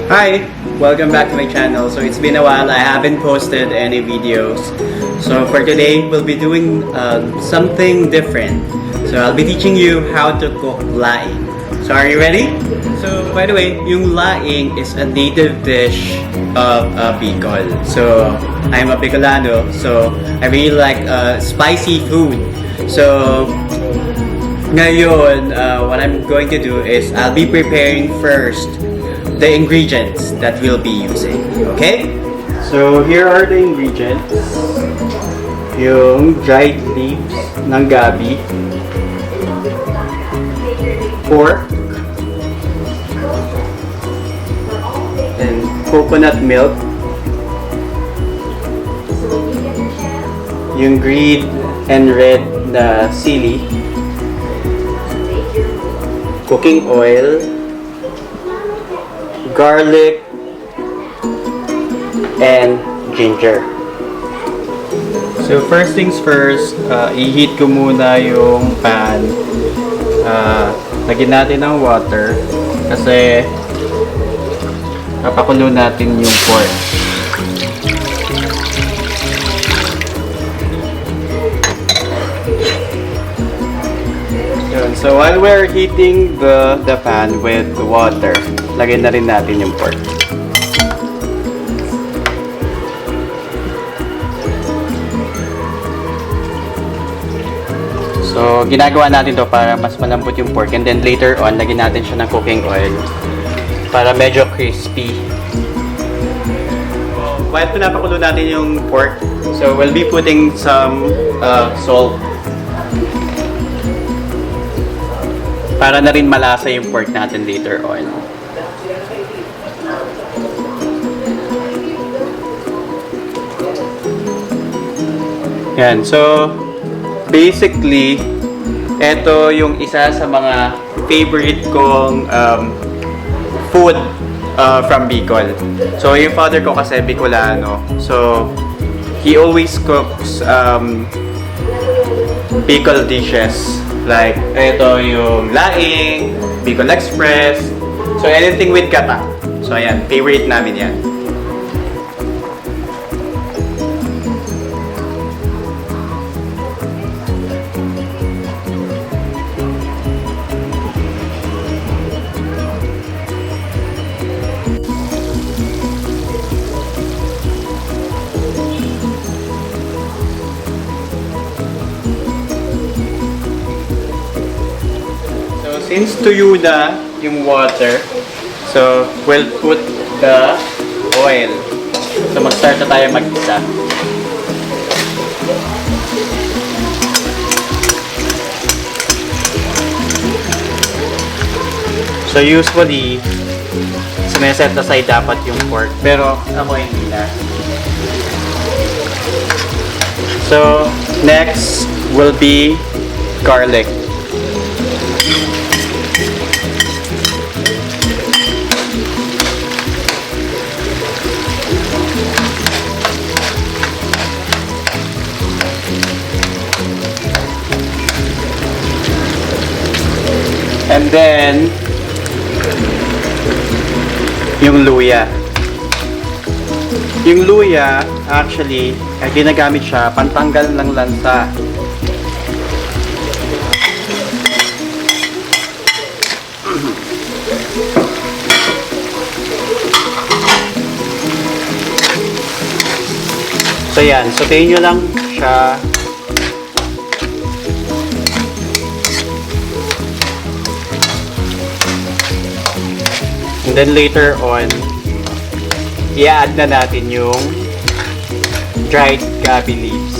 Hi! Welcome back to my channel. So it's been a while, I haven't posted any videos. So for today, we'll be doing something different. So I'll be teaching you how to cook laing. So are you ready? So by the way, yung laing is a native dish of Bicol. So I'm a Bicolano, so I really like spicy food. So ngayon, what I'm going to do is I'll be preparing first the ingredients that we'll be using. Okay? So here are the ingredients. Yung dried leaves ng gabi, pork, and coconut milk, yung green and red na sili, cooking oil, garlic, and ginger. So first things first, i-heat ko muna yung pan. Lagyan natin ng water kasi papakulo natin yung pork. So while we're heating the pan with the water, lagyan na rin natin yung pork. So ginagawa natin to para mas malambot yung pork, and then later on lagyan natin siya ng cooking oil para medyo crispy. While pinapakulo natin yung pork, so we'll be putting some salt para na rin malasa yung pork natin later on. Yan. So, basically, ito yung isa sa mga favorite kong food from Bicol. So, yung father ko kasi Bicolano. So, he always cooks Bicol dishes. Like, ito yung laing, Bicol Express. So, anything with gata. So, ayan. Favorite namin yan. Since tuyo na yung water, so we'll put the oil. So mag-start na tayo mag-isa. So usually, sineset aside dapat yung pork, pero ako hindi na. So next will be garlic. And then, yung luya. Yung luya, actually, ay ginagamit siya pantanggal ng lansa. So yan, sotein nyo lang siya. And then later on, i-add na natin yung dried gabi leaves.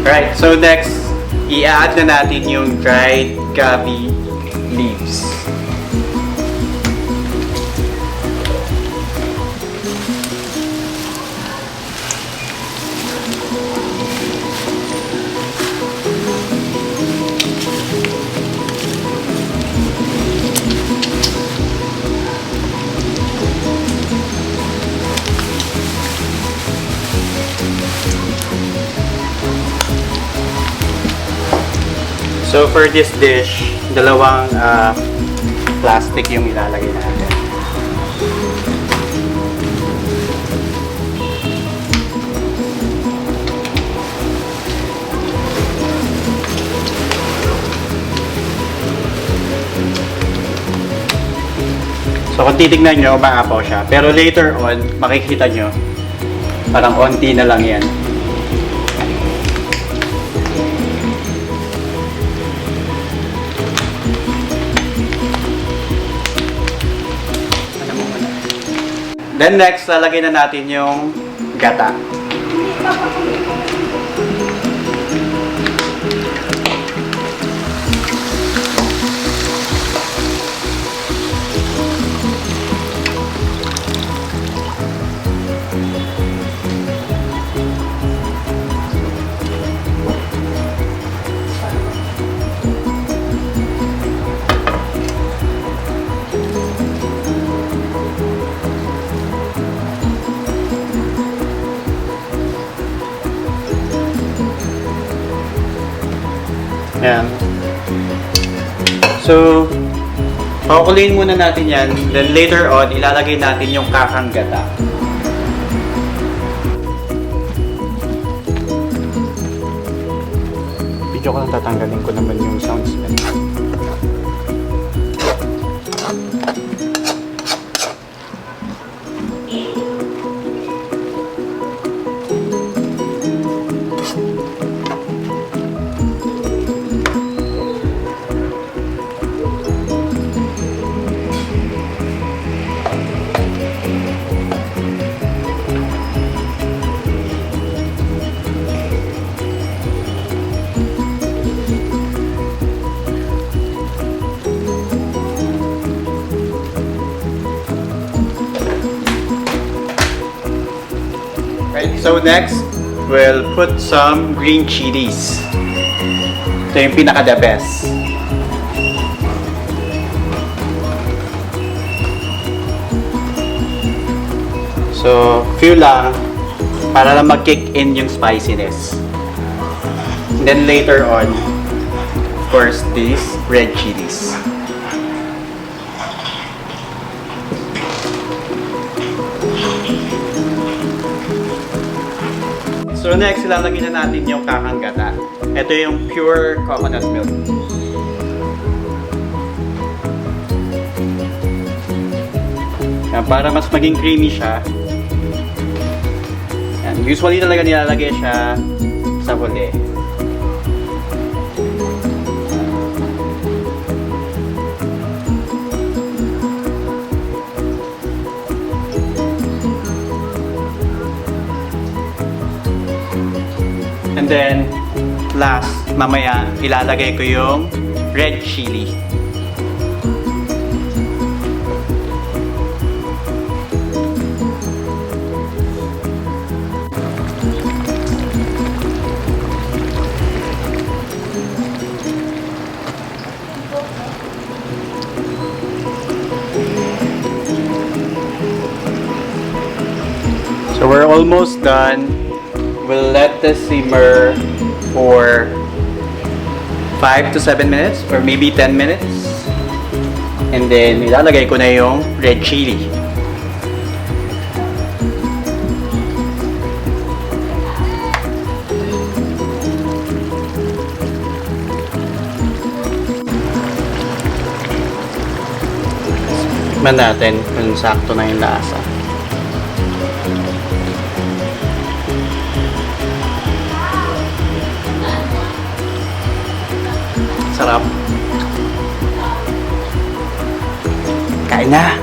Right, so next, i-add na natin yung dried gabi leaves. So for this dish, dalawang plastic yung ilalagay natin. So kung titignan nyo, maapaw siya. Pero later on, makikita nyo, parang onti na lang yan. Then next, lalagay na natin yung gata. Yan. So, pakukuloyin muna natin yan. Then later on, ilalagay natin yung kakang gata. Video ko lang, tatanggalin ko naman yung sounds. So next, we'll put some green chilies. Ito yung pinaka-the best. So, few lang para lang mag-kick in yung spiciness. And then later on, of course, these red chilies. So next, ilalagay na natin yung kakang gata. Ito yung pure coconut milk. Yan, para mas maging creamy siya. Yan, usually talaga nilalagay siya sa huli. And then, last, mamaya, ilalagay ko yung red chili. So we're almost done. We'll let this simmer for 5 to 7 minutes or maybe 10 minutes. And then ilalagay ko na yung red chili. Tikman natin kung sakto na yung lasa. Sarap. Kain na!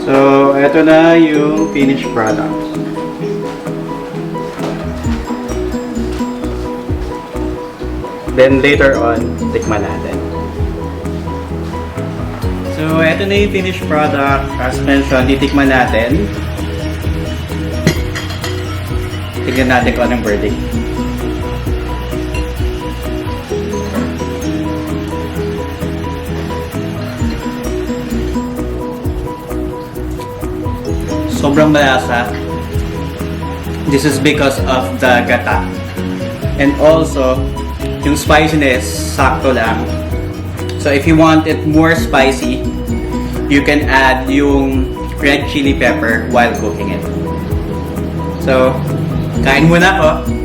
So, eto na yung finished product. Then later on, tikman natin. So, eto na yung finished product. As mentioned, titikman natin. Tignan natin kung anong verdict. sobrang malasa. This is because of the gata. And also, yung spiciness, sakto lang. So if you want it more spicy, you can add yung red chili pepper while cooking it. So, kain muna ako.